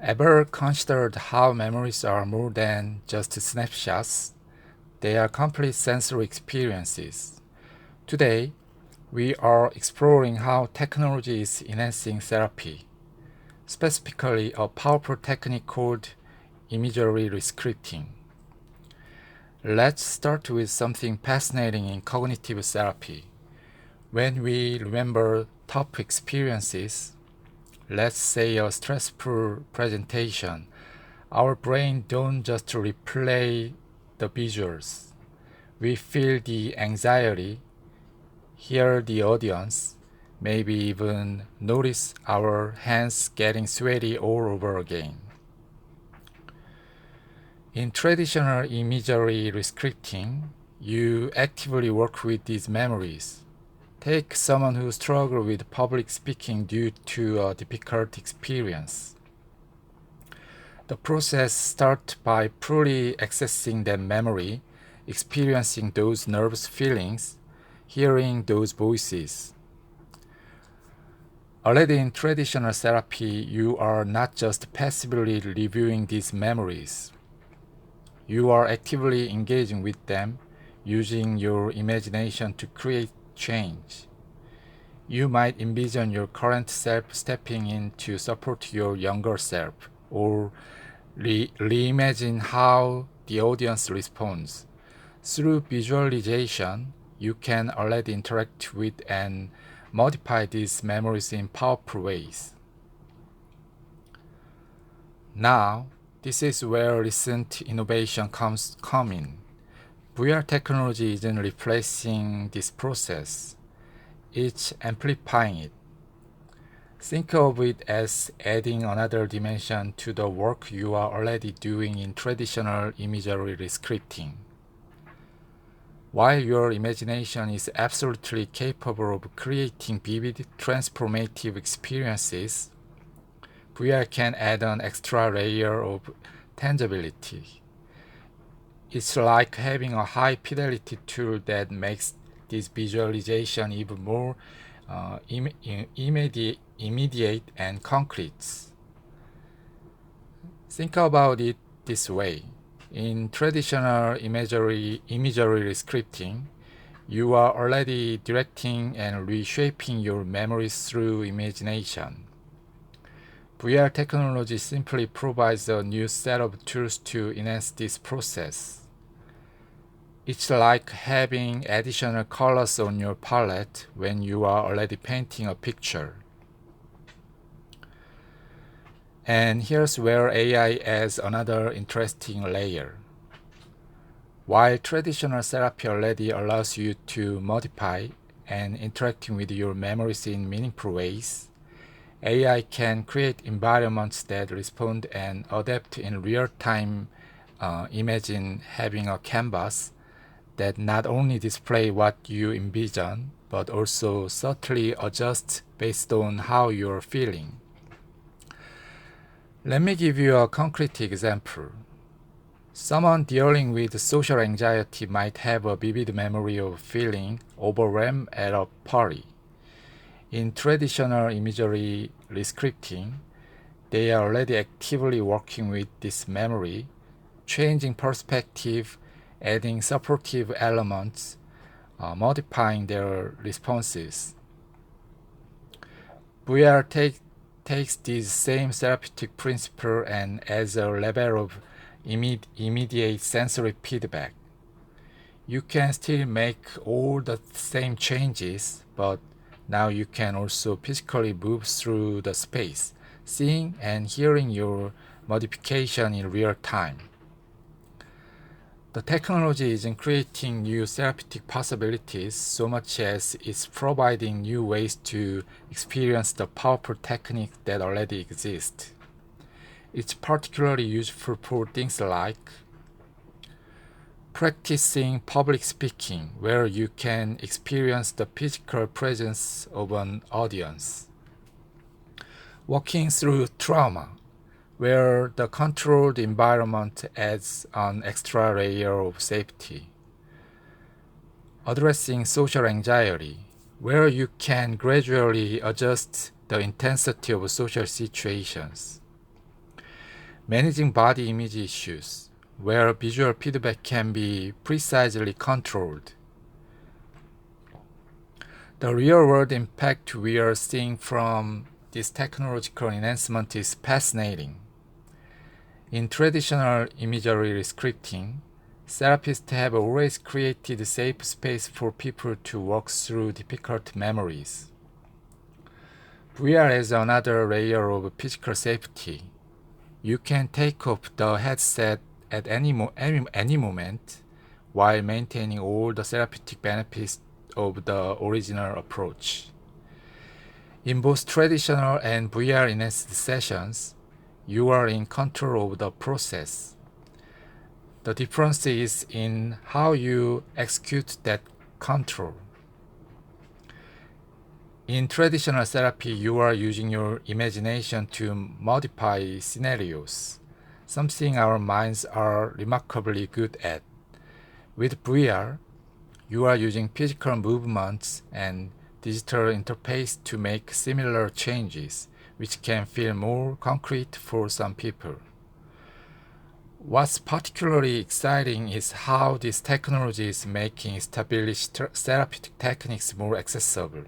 Ever considered how memories are more than just snapshots? They are complete sensory experiences. Today, we are exploring how technology is enhancing therapy, specifically a powerful technique called imagery rescripting. Let's start with something fascinating in cognitive therapy. When we remember tough experiences, let's say a stressful presentation, our brain don't just replay the visuals. We feel the anxiety, hear the audience, maybe even notice our hands getting sweaty all over again. In traditional imagery rescripting, you actively work with these memories. Take someone who struggles with public speaking due to a difficult experience. The process starts by fully accessing that memory, experiencing those nervous feelings, hearing those voices. Already in traditional therapy, you are not just passively reviewing these memories. You are actively engaging with them, using your imagination to create change. You might envision your current self stepping in to support your younger self, or reimagine how the audience responds. Through visualization, you can already interact with and modify these memories in powerful ways. Now, this is where recent innovation come in. VR technology isn't replacing this process, it's amplifying it. Think of it as adding another dimension to the work you are already doing in traditional imagery rescripting. While your imagination is absolutely capable of creating vivid, transformative experiences, VR can add an extra layer of tangibility. It's like having a high-fidelity tool that makes this visualization even more immediate and concrete. Think about it this way. In traditional imagery rescripting, you are already directing and reshaping your memories through imagination. VR technology simply provides a new set of tools to enhance this process. It's like having additional colors on your palette when you are already painting a picture. And here's where AI adds another interesting layer. While traditional therapy already allows you to modify and interacting with your memories in meaningful ways, AI can create environments that respond and adapt in real time. Imagine having a canvas that not only display what you envision, but also subtly adjust based on how you're feeling. Let me give you a concrete example. Someone dealing with social anxiety might have a vivid memory of feeling overwhelmed at a party. In traditional imagery rescripting, they are already actively working with this memory, changing perspective, adding supportive elements, modifying their responses. VR takes this same therapeutic principle and adds a level of immediate sensory feedback. You can still make all the same changes, but now you can also physically move through the space, seeing and hearing your modification in real time. The technology isn't creating new therapeutic possibilities so much as it's providing new ways to experience the powerful techniques that already exist. It's particularly useful for things like practicing public speaking, where you can experience the physical presence of an audience. Walking through trauma, where the controlled environment adds an extra layer of safety. Addressing social anxiety, where you can gradually adjust the intensity of social situations. managing body image issues, where visual feedback can be precisely controlled. The real-world impact we are seeing from this technological enhancement is fascinating. In traditional imagery rescripting, therapists have always created a safe space for people to walk through difficult memories. VR adds another layer of physical safety. You can take off the headset at any moment while maintaining all the therapeutic benefits of the original approach. In both traditional and VR enhanced sessions, you are in control of the process. The difference is in how you execute that control. In traditional therapy, you are using your imagination to modify scenarios, something our minds are remarkably good at. With VR, you are using physical movements and digital interface to make similar changes, which can feel more concrete for some people. What's particularly exciting is how this technology is making established therapeutic techniques more accessible.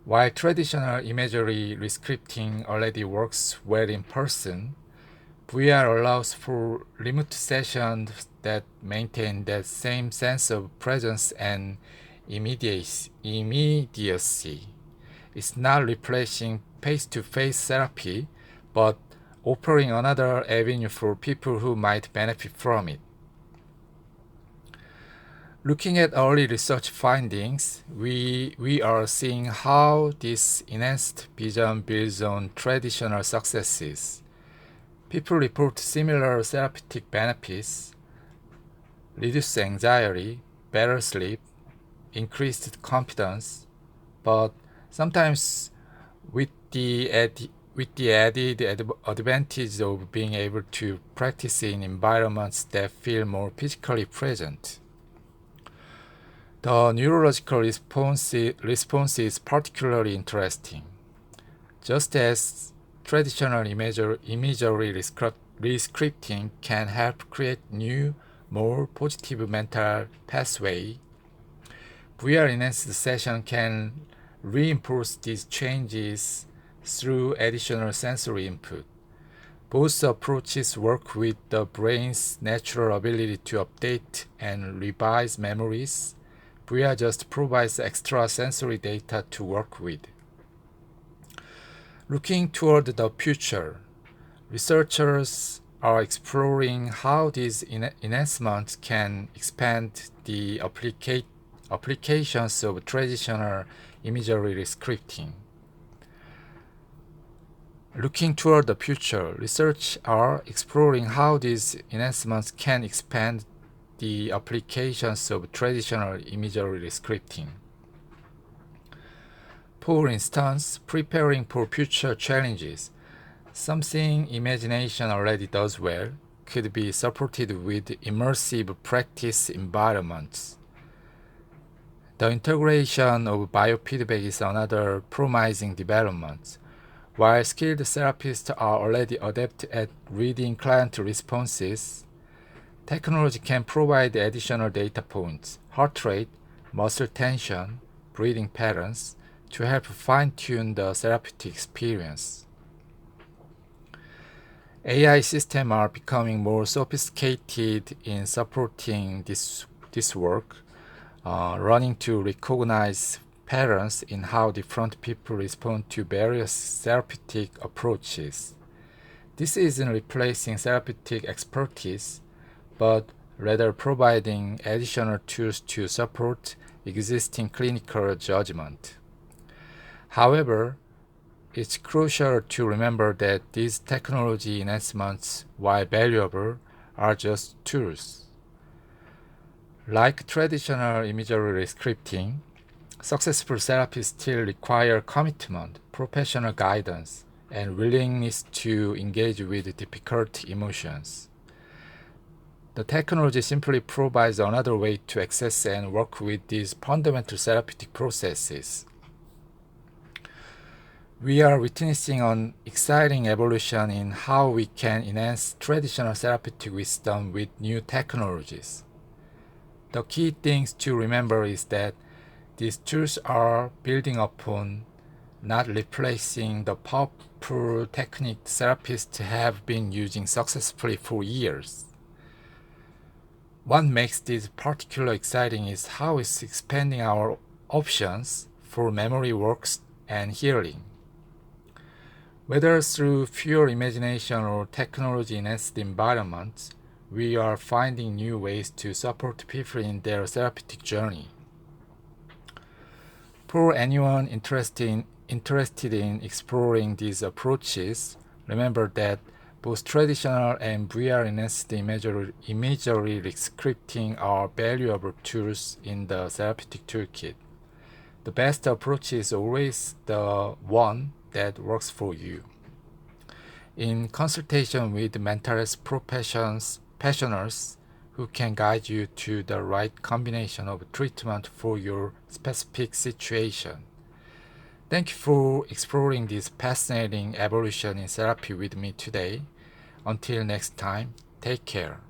While traditional imagery rescripting already works well in person, VR allows for remote sessions that maintain that same sense of presence and immediacy. It's not replacing face-to-face therapy, but offering another avenue for people who might benefit from it. Looking at early research findings, we are seeing how this enhanced vision builds on traditional successes. People report similar therapeutic benefits: reduced anxiety, better sleep, increased confidence, but sometimes with the added advantage of being able to practice in environments that feel more physically present. The neurological response is particularly interesting. Just as traditional imagery rescripting can help create new, more positive mental pathway, VR enhanced session can reinforce these changes through additional sensory input. Both approaches work with the brain's natural ability to update and revise memories. VR just provides extra sensory data to work with. Looking toward the future, researchers are exploring how these enhancements can expand the applications of traditional imagery rescripting. Looking toward the future, researchers are exploring how these enhancements can expand the applications of traditional imagery rescripting. For instance, preparing for future challenges, something imagination already does well, could be supported with immersive practice environments. The integration of biofeedback is another promising development. While skilled therapists are already adept at reading client responses, technology can provide additional data points, heart rate, muscle tension, breathing patterns, to help fine-tune the therapeutic experience. AI systems are becoming more sophisticated in supporting this work, learning to recognize patterns in how different people respond to various therapeutic approaches. This isn't replacing therapeutic expertise, but rather providing additional tools to support existing clinical judgment. However, it's crucial to remember that these technology enhancements, while valuable, are just tools. Like traditional imagery rescripting, successful therapies still require commitment, professional guidance, and willingness to engage with difficult emotions. The technology simply provides another way to access and work with these fundamental therapeutic processes. We are witnessing an exciting evolution in how we can enhance traditional therapeutic wisdom with new technologies. The key things to remember is that these tools are building upon, not replacing, the powerful technique therapists have been using successfully for years. What makes this particularly exciting is how it's expanding our options for memory works and healing. Whether through pure imagination or technology-enhanced environments, we are finding new ways to support people in their therapeutic journey. For anyone interested in exploring these approaches, remember that both traditional and VR-enhanced imagery rescripting are valuable tools in the therapeutic toolkit. The best approach is always the one that works for you. In consultation with mental health professionals who can guide you to the right combination of treatment for your specific situation. Thank you for exploring this fascinating evolution in therapy with me today. Until next time, take care.